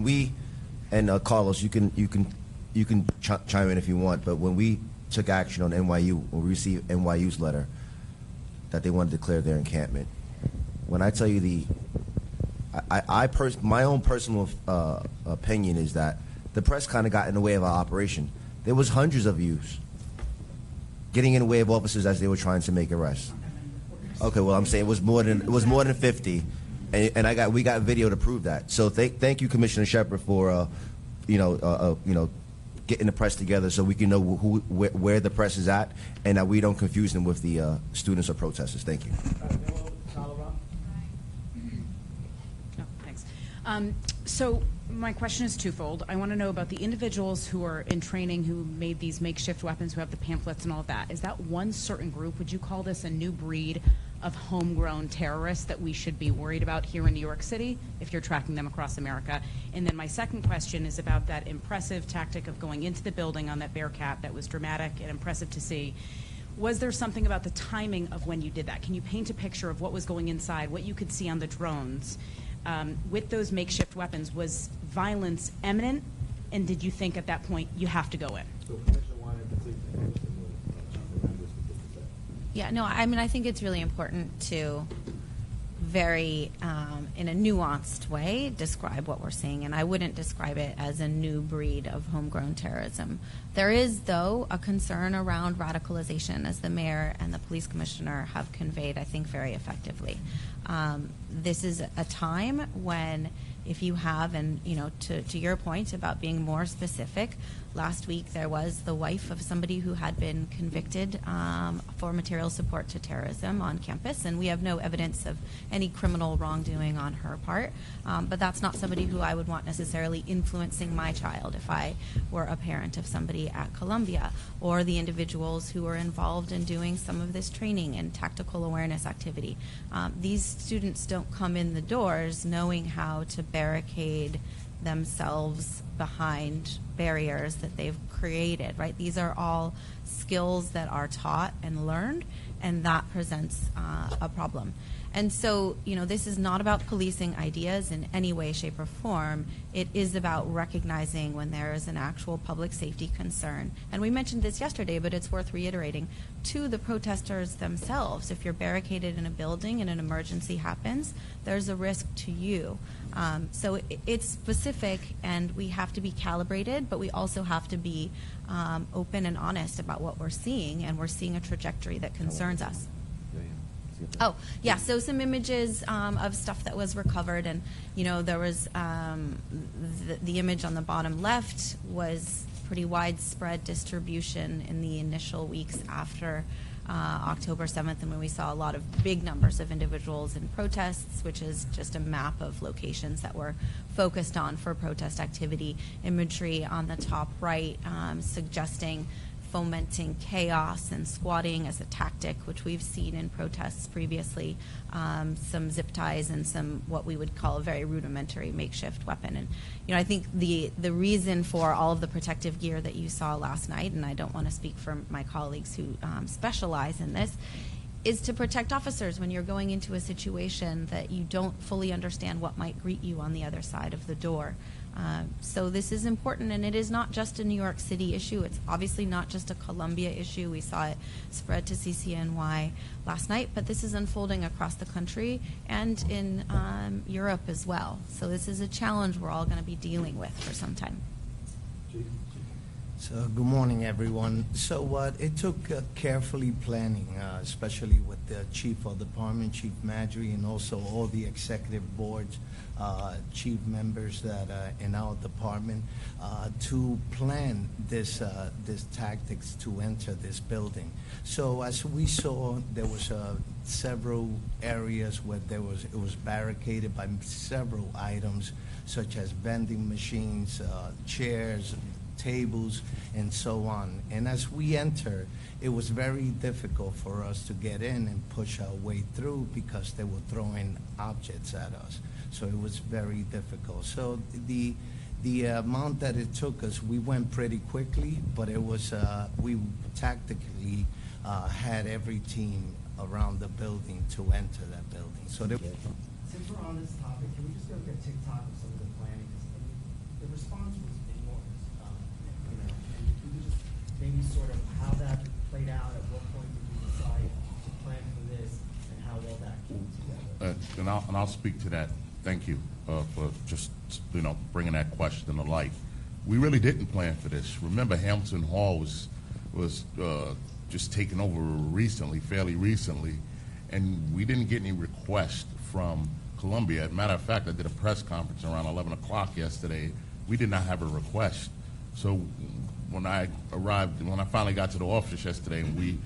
We and Carlos, you can chime in if you want. But when we took action on NYU, when we received NYU's letter that they wanted to declare their encampment, when I tell you my own personal opinion is that the press kind of got in the way of our operation. There was hundreds of views getting in the way of officers as they were trying to make arrests. Okay, well, I'm saying it was more than 50, and we got video to prove that. So thank you, Commissioner Shepard, for getting the press together so we can know where the press is at, and that we don't confuse them with the students or protesters. Thank you. Oh, thanks. So my question is twofold. I want to know about the individuals who are in training who made these makeshift weapons, who have the pamphlets and all of that. Is that one certain group? Would you call this a new breed of homegrown terrorists that we should be worried about here in New York City if you're tracking them across America? And then my second question is about that impressive tactic of going into the building on that Bearcat. That was dramatic and impressive to see. Was there something about the timing of when you did that? Can you paint a picture of what was going inside, what you could see on the drones? With those makeshift weapons, was violence imminent, and did you think at that point you have to go in? Yeah, no, I mean, I think it's really important to very, in a nuanced way, describe what we're seeing, and I wouldn't describe it as a new breed of homegrown terrorism. There is, though, a concern around radicalization, as the mayor and the police commissioner have conveyed, I think, very effectively. This is a time when, if you have, and to your point about being more specific, last week there was the wife of somebody who had been convicted for material support to terrorism on campus, and we have no evidence of any criminal wrongdoing on her part, but that's not somebody who I would want necessarily influencing my child if I were a parent of somebody at Columbia, or the individuals who are involved in doing some of this training and tactical awareness activity. These students don't come in the doors knowing how to barricade themselves behind barriers that they've created, right? These are all skills that are taught and learned, and that presents a problem. And so, this is not about policing ideas in any way, shape, or form. It is about recognizing when there is an actual public safety concern. And we mentioned this yesterday, but it's worth reiterating to the protesters themselves. If you're barricaded in a building and an emergency happens, there's a risk to you. So it's specific, and we have to be calibrated, but we also have to be open and honest about what we're seeing, and we're seeing a trajectory that concerns us. Oh, yeah, so some images of stuff that was recovered, and, there was the image on the bottom left was pretty widespread distribution in the initial weeks after October 7th, and when we saw a lot of big numbers of individuals in protests, which is just a map of locations that were focused on for protest activity. Imagery on the top right suggesting fomenting chaos and squatting as a tactic, which we've seen in protests previously, some zip ties and some what we would call a very rudimentary makeshift weapon. And I think the reason for all of the protective gear that you saw last night, and I don't want to speak for my colleagues who specialize in this, is to protect officers when you're going into a situation that you don't fully understand what might greet you on the other side of the door. So this is important, and it is not just a New York City issue. It's obviously not just a Columbia issue. We saw it spread to CCNY last night, but this is unfolding across the country and in Europe as well. So this is a challenge we're all going to be dealing with for some time. So good morning, everyone. So it took carefully planning, especially with the chief of the department, Chief Madry, and also all the executive boards, chief members that in our department, to plan this tactics to enter this building. So as we saw, there was several areas where it was barricaded by several items, such as vending machines, chairs, tables, and so on. And as we entered, it was very difficult for us to get in and push our way through because they were throwing objects at us. So it was very difficult. So the amount that it took us, we went pretty quickly, but it was we tactically had every team around the building to enter that building. So since we're on this topic, can we just go get TikTok of some of the planning? response was enormous. You know, and if you could just maybe sort of how that played out, at what point did you decide to plan for this, and how well that came together? And I'll speak to that. Thank you for just, you know, bringing that question to light. We really didn't plan for this. Remember, Hamilton Hall was just taken over recently, fairly recently, and we didn't get any requests from Columbia. As a matter of fact, I did a press conference around 11 o'clock yesterday. We did not have a request. So when I finally got to the office yesterday and we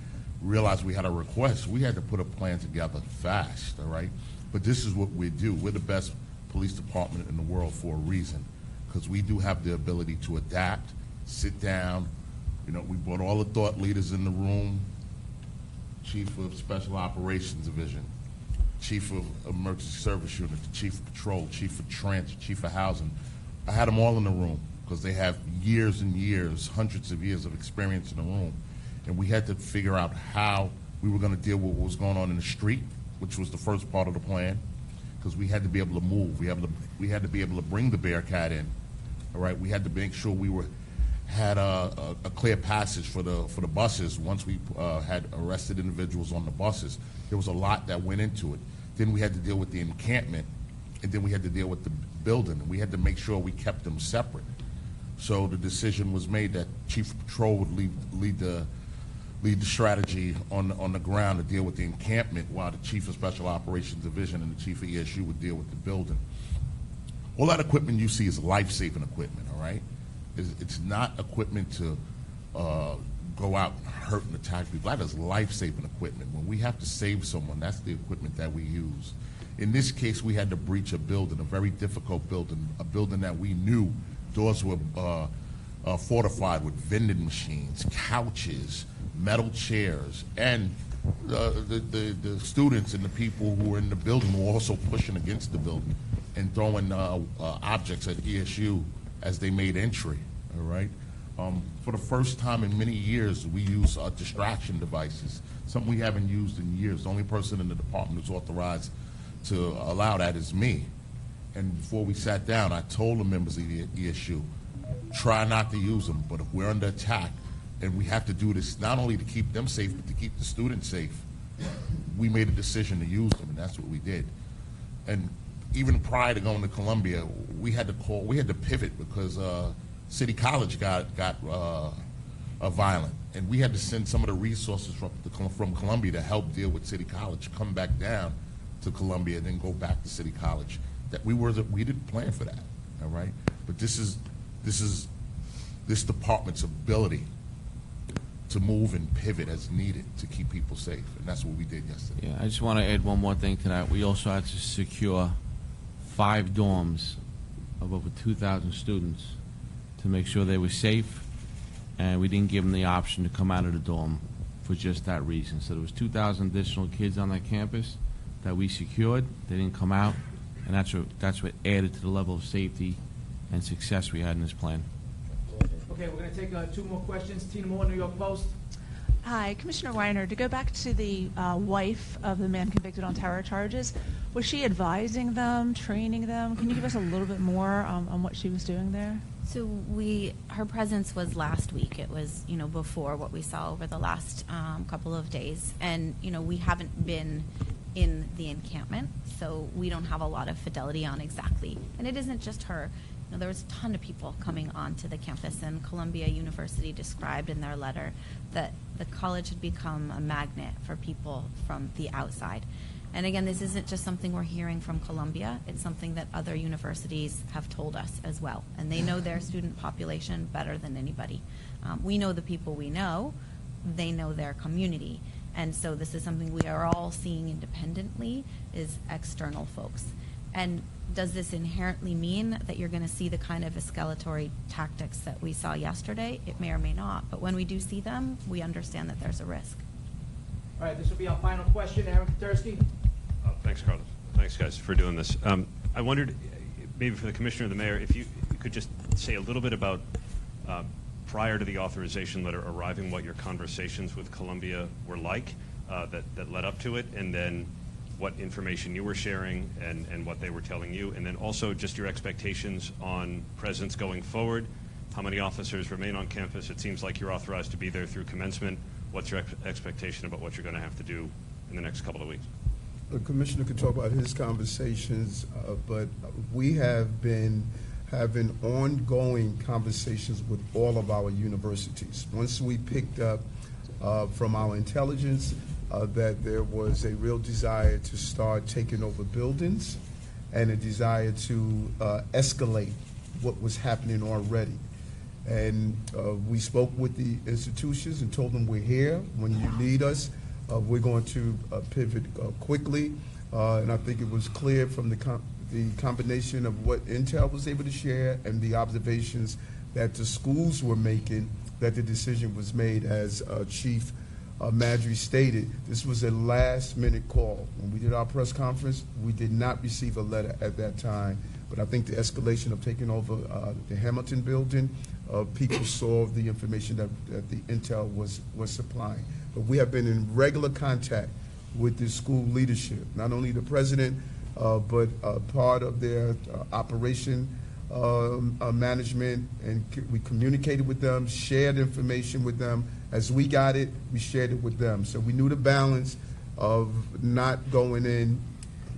realized we had a request, we had to put a plan together fast, all right? But this is what we do. We're the best police department in the world for a reason, because we do have the ability to adapt, sit down. You know, we brought all the thought leaders in the room, Chief of Special Operations Division, Chief of Emergency Service Unit, the Chief of Patrol, Chief of Transit, Chief of Housing. I had them all in the room because they have years and years, hundreds of years of experience in the room. And we had to figure out how we were going to deal with what was going on in the street, which was the first part of the plan, because we had to be able to move. We had to be able to bring the Bearcat in. All right, we had to make sure we had a clear passage for the buses once we had arrested individuals on the buses. There was a lot that went into it. Then we had to deal with the encampment, and then we had to deal with the building. We had to make sure we kept them separate. So the decision was made that Chief of Patrol would lead the strategy on the ground to deal with the encampment, while the Chief of Special Operations Division and the Chief of ESU would deal with the building. All that equipment you see is life-saving equipment, all right? It's not equipment to go out and hurt and attack people. That is life-saving equipment. When we have to save someone, that's the equipment that we use. In this case, we had to breach a building, a very difficult building, a building that we knew doors were fortified with vending machines, couches, metal chairs, and the students and the people who were in the building were also pushing against the building and throwing objects at ESU as they made entry, all right? For the first time in many years, we use distraction devices, something we haven't used in years. The only person in the department who's authorized to allow that is me. And before we sat down, I told the members of the ESU, try not to use them, but if we're under attack, and we have to do this not only to keep them safe, but to keep the students safe, we made a decision to use them, and that's what we did. And even prior to going to Columbia, we had to pivot because City College got violent, and we had to send some of the resources from Columbia to help deal with City College, come back down to Columbia, and then go back to City College. That we didn't plan for that, all right? But this is this department's ability to move and pivot as needed to keep people safe, and that's what we did yesterday. Yeah, I just want to add one more thing to that. We also had to secure 5 dorms of over 2,000 students to make sure they were safe, and we didn't give them the option to come out of the dorm for just that reason. So there was 2,000 additional kids on that campus that we secured. They didn't come out, and that's what added to the level of safety and success we had in this plan. Okay, we're going to take 2 more questions. Tina Moore, New York Post. Hi, Commissioner Weiner. To go back to the wife of the man convicted on terror charges, was she advising them, training them? Can you give us a little bit more on what she was doing there? So her presence was last week. It was, before what we saw over the last couple of days. And, we haven't been in the encampment, so we don't have a lot of fidelity on exactly. And it isn't just her. There was a ton of people coming onto the campus, and Columbia University described in their letter that the college had become a magnet for people from the outside. And again, this isn't just something we're hearing from Columbia. It's something that other universities have told us as well. And they know their student population better than anybody. We know the people we know. They know their community. And so this is something we are all seeing independently, is external folks. And does this inherently mean that you're going to see the kind of escalatory tactics that we saw yesterday? It may or may not. But when we do see them, we understand that there's a risk. All right, this will be our final question. Aaron Katursky. Thanks, Carlos. Thanks, guys, for doing this. I wondered, maybe for the Commissioner or the Mayor, if you could just say a little bit about, prior to the authorization letter arriving, what your conversations with Columbia were like that led up to it, and then what information you were sharing and what they were telling you, and then also just your expectations on presence going forward. How many officers remain on campus? It seems like you're authorized to be there through commencement. What's your expectation about what you're going to have to do in the next couple of weeks? The commissioner could talk about his conversations, but we have been having ongoing conversations with all of our universities. Once we picked up from our intelligence that there was a real desire to start taking over buildings and a desire to escalate what was happening already. And we spoke with the institutions and told them we're here. When you need us, we're going to pivot quickly. And I think it was clear from the combination of what Intel was able to share and the observations that the schools were making that the decision was made. As Chief Madry stated, this was a last-minute call. When we did our press conference, we did not receive a letter at that time. But I think the escalation of taking over the Hamilton building, people saw the information that the Intel was supplying. But we have been in regular contact with the school leadership, not only the president, but part of their operation management, and we communicated with them, shared information with them. As we got it, we shared it with them. So we knew the balance of not going in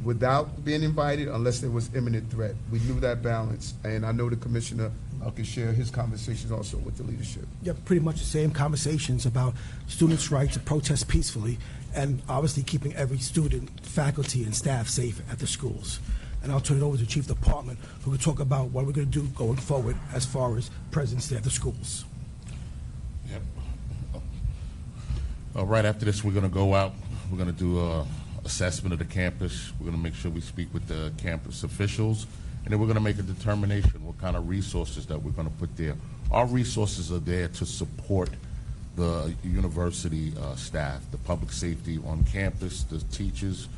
without being invited unless there was imminent threat. We knew that balance, and I know the commissioner could share his conversations also with the leadership. Yeah, pretty much the same conversations about students' right to protest peacefully, and obviously keeping every student, faculty, and staff safe at the schools. And I'll turn it over to Chief Department, who can talk about what we're going to do going forward as far as presence there at the schools. Yep. Right after this, we're going to go out. We're going to do a assessment of the campus. We're going to make sure we speak with the campus officials, and then we're going to make a determination what kind of resources that we're going to put there. Our resources are there to support the university staff, the public safety on campus, the teachers,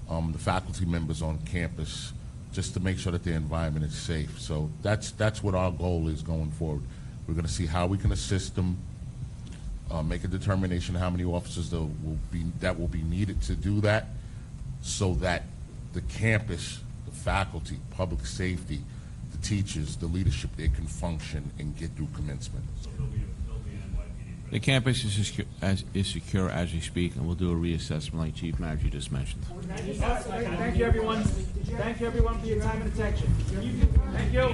the faculty members on campus, just to make sure that the environment is safe. So that's what our goal is going forward. We're going to see how we can assist them, make a determination how many officers that will be needed to do that, so that the campus, the faculty, public safety, the teachers, the leadership, they can function and get through commencement. So there'll be an NYPD. The campus is secure as we speak, and we'll do a reassessment like Chief Madry just mentioned. Thank you, everyone. Thank you, everyone, for your time and attention. Thank you.